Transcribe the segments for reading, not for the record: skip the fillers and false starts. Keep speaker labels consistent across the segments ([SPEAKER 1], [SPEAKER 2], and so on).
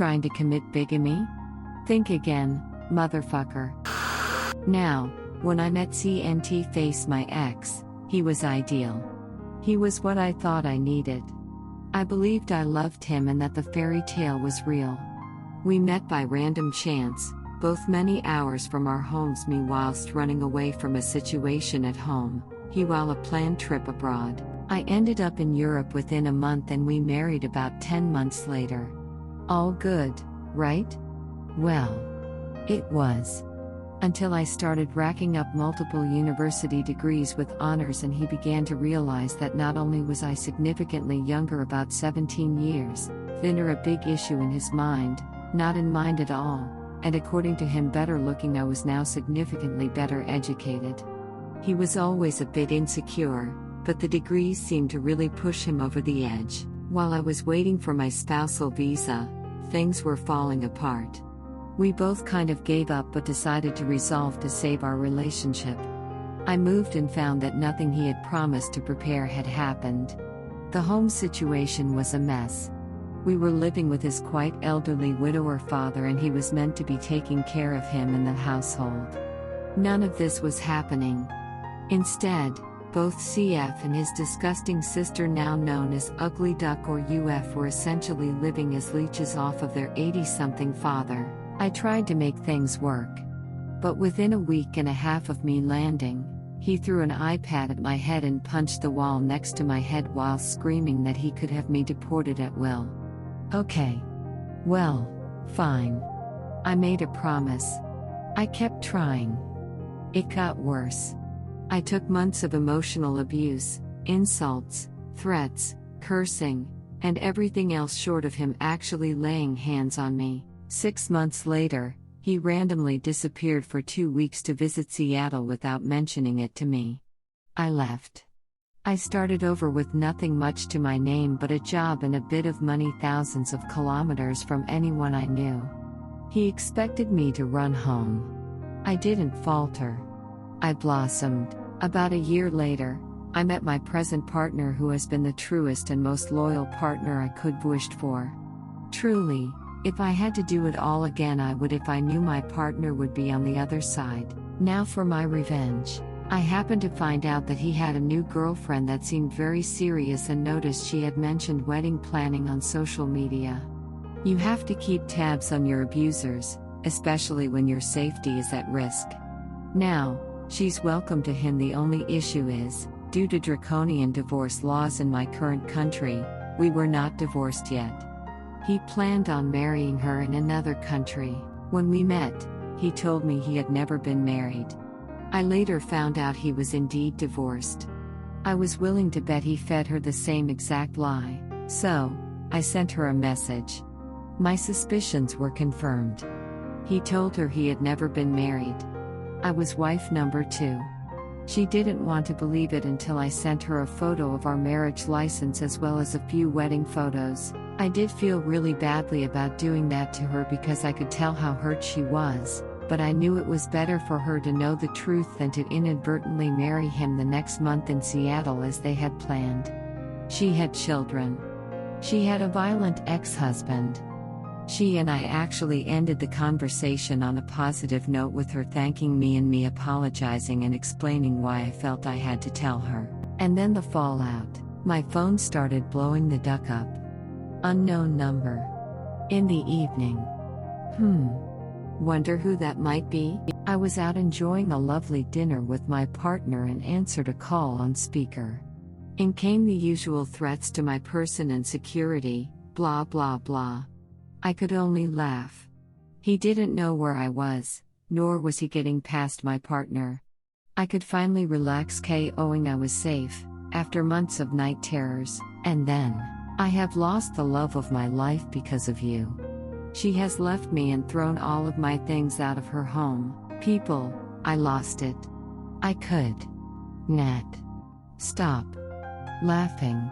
[SPEAKER 1] Trying to commit bigamy? Think again, motherfucker. Now, when I met CNT Face, my ex, he was ideal. He was what I thought I needed. I believed I loved him and that the fairy tale was real. We met by random chance, both many hours from our homes, me whilst running away from a situation at home, he while a planned trip abroad. I ended up in Europe within a month and we married about 10 months later. All good, right? Well, it was. Until I started racking up multiple university degrees with honors and he began to realize that not only was I significantly younger, about 17 years, thinner, a big issue in his mind, not in mind at all, and according to him better looking, I was now significantly better educated. He was always a bit insecure, but the degrees seemed to really push him over the edge. While I was waiting for my spousal visa, things were falling apart. We both kind of gave up but decided to resolve to save our relationship. I moved and found that nothing he had promised to prepare had happened. The home situation was a mess. We were living with his quite elderly widower father and he was meant to be taking care of him and the household. None of this was happening. Instead, both CF and his disgusting sister, now known as Ugly Duck or UF, were essentially living as leeches off of their 80-something father. I tried to make things work. But within a week and a half of me landing, he threw an iPad at my head and punched the wall next to my head while screaming that he could have me deported at will. Okay. Well, fine. I made a promise. I kept trying. It got worse. I took months of emotional abuse, insults, threats, cursing, and everything else short of him actually laying hands on me. 6 months later, he randomly disappeared for 2 weeks to visit Seattle without mentioning it to me. I left. I started over with nothing much to my name but a job and a bit of money, thousands of kilometers from anyone I knew. He expected me to run home. I didn't falter. I blossomed. About a year later, I met my present partner, who has been the truest and most loyal partner I could have wished for. Truly, if I had to do it all again, I would, if I knew my partner would be on the other side. Now for my revenge. I happened to find out that he had a new girlfriend that seemed very serious and noticed she had mentioned wedding planning on social media. You have to keep tabs on your abusers, especially when your safety is at risk. Now, she's welcome to him. The only issue is, due to draconian divorce laws in my current country, we were not divorced yet. He planned on marrying her in another country. When we met, he told me he had never been married. I later found out he was indeed divorced. I was willing to bet he fed her the same exact lie, so I sent her a message. My suspicions were confirmed. He told her he had never been married. I was wife number 2. She didn't want to believe it until I sent her a photo of our marriage license as well as a few wedding photos. I did feel really badly about doing that to her because I could tell how hurt she was, but I knew it was better for her to know the truth than to inadvertently marry him the next month in Seattle as they had planned. She had children. She had a violent ex-husband. She and I actually ended the conversation on a positive note, with her thanking me and me apologizing and explaining why I felt I had to tell her. And then the fallout. My phone started blowing the duck up. Unknown number. In the evening. Wonder who that might be? I was out enjoying a lovely dinner with my partner and answered a call on speaker. In came the usual threats to my person and security, blah blah blah. I could only laugh. He didn't know where I was, nor was he getting past my partner. I could finally relax, knowing I was safe, after months of night terrors, and then, I have lost the love of my life because of you. She has left me and thrown all of my things out of her home. People, I lost it. I could not stop laughing.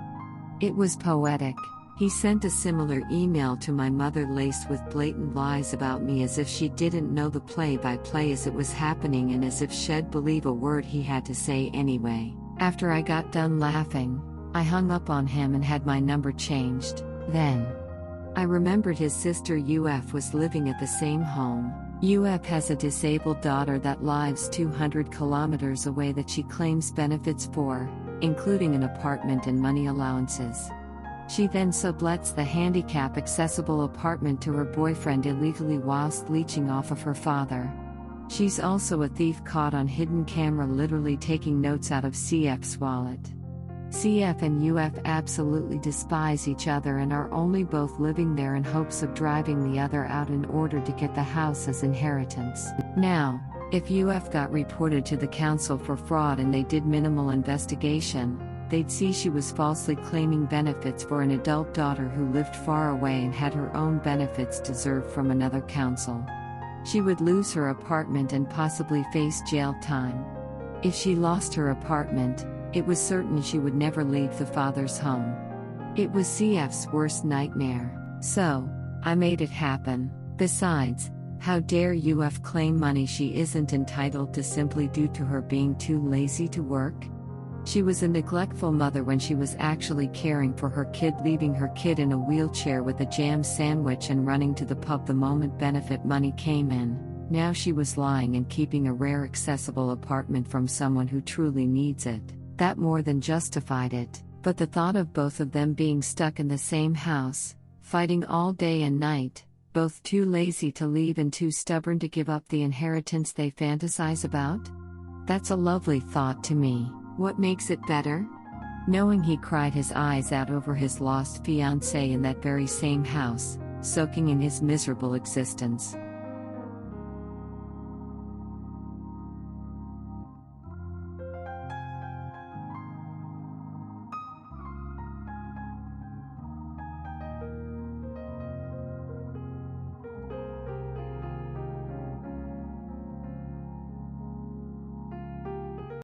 [SPEAKER 1] It was poetic. He sent a similar email to my mother laced with blatant lies about me, as if she didn't know the play-by-play as it was happening and as if she'd believe a word he had to say anyway. After I got done laughing, I hung up on him and had my number changed. Then, I remembered his sister UF was living at the same home. UF has a disabled daughter that lives 200 kilometers away that she claims benefits for, including an apartment and money allowances. She then sublets the handicap-accessible apartment to her boyfriend illegally whilst leeching off of her father. She's also a thief caught on hidden camera literally taking notes out of CF's wallet. CF and UF absolutely despise each other and are only both living there in hopes of driving the other out in order to get the house as inheritance. Now, if UF got reported to the council for fraud and they did minimal investigation, they'd see she was falsely claiming benefits for an adult daughter who lived far away and had her own benefits deserved from another council. She would lose her apartment and possibly face jail time. If she lost her apartment, it was certain she would never leave the father's home. It was CF's worst nightmare. So, I made it happen. Besides, how dare UF claim money she isn't entitled to simply due to her being too lazy to work? She was a neglectful mother when she was actually caring for her kid, leaving her kid in a wheelchair with a jam sandwich and running to the pub the moment benefit money came in. Now she was lying and keeping a rare accessible apartment from someone who truly needs it. That more than justified it, but the thought of both of them being stuck in the same house, fighting all day and night, both too lazy to leave and too stubborn to give up the inheritance they fantasize about? That's a lovely thought to me. What makes it better? Knowing he cried his eyes out over his lost fiancée in that very same house, soaking in his miserable existence.